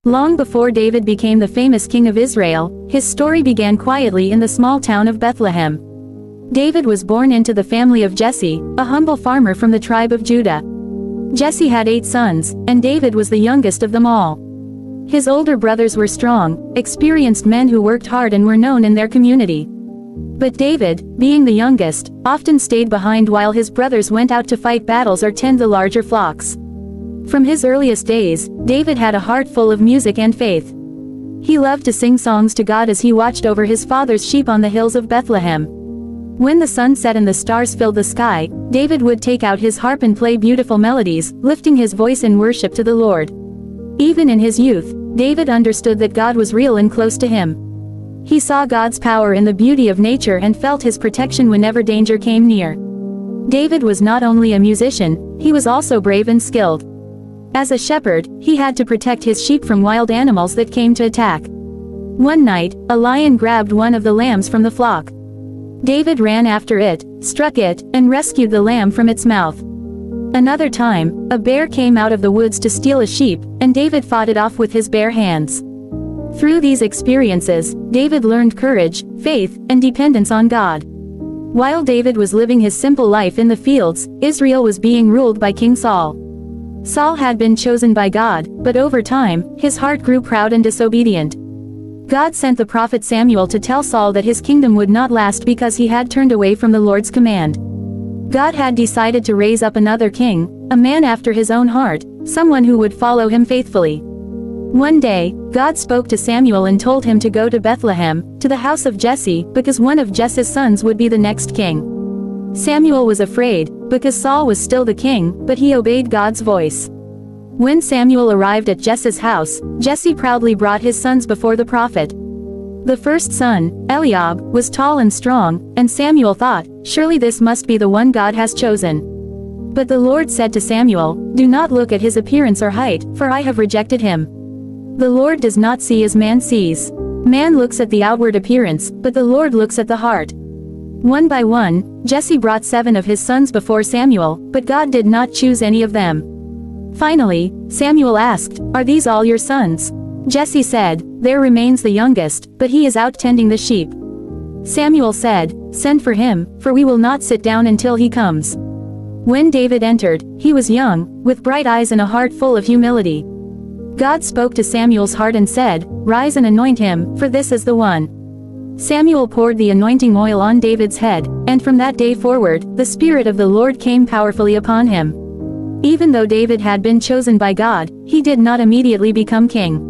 Long before David became the famous king of Israel, his story began quietly in the small town of Bethlehem. David was born into the family of Jesse, a humble farmer from the tribe of Judah. Jesse had 8 sons, and David was the youngest of them all. His older brothers were strong, experienced men who worked hard and were known in their community. But David, being the youngest, often stayed behind while his brothers went out to fight battles or tend the larger flocks. From his earliest days, David had a heart full of music and faith. He loved to sing songs to God as he watched over his father's sheep on the hills of Bethlehem. When the sun set and the stars filled the sky, David would take out his harp and play beautiful melodies, lifting his voice in worship to the Lord. Even in his youth, David understood that God was real and close to him. He saw God's power in the beauty of nature and felt his protection whenever danger came near. David was not only a musician, he was also brave and skilled. As a shepherd, he had to protect his sheep from wild animals that came to attack. One night, a lion grabbed one of the lambs from the flock. David ran after it, struck it, and rescued the lamb from its mouth. Another time, a bear came out of the woods to steal a sheep, and David fought it off with his bare hands. Through these experiences, David learned courage, faith, and dependence on God. While David was living his simple life in the fields, Israel was being ruled by King Saul. Saul had been chosen by God, but over time, his heart grew proud and disobedient. God sent the prophet Samuel to tell Saul that his kingdom would not last because he had turned away from the Lord's command. God had decided to raise up another king, a man after his own heart, someone who would follow him faithfully. One day, God spoke to Samuel and told him to go to Bethlehem, to the house of Jesse, because one of Jesse's sons would be the next king. Samuel was afraid, because Saul was still the king, but he obeyed God's voice. When Samuel arrived at Jesse's house, Jesse proudly brought his sons before the prophet. The first son, Eliab, was tall and strong, and Samuel thought, surely this must be the one God has chosen. But the Lord said to Samuel, do not look at his appearance or height, for I have rejected him. The Lord does not see as man sees. Man looks at the outward appearance, but the Lord looks at the heart. One by one, Jesse brought 7 of his sons before Samuel, but God did not choose any of them. Finally, Samuel asked, are these all your sons? Jesse said, there remains the youngest, but he is out tending the sheep. Samuel said, send for him, for we will not sit down until he comes. When David entered, he was young, with bright eyes and a heart full of humility. God spoke to Samuel's heart and said, rise and anoint him, for this is the one. Samuel poured the anointing oil on David's head, and from that day forward, the Spirit of the Lord came powerfully upon him. Even though David had been chosen by God, he did not immediately become king.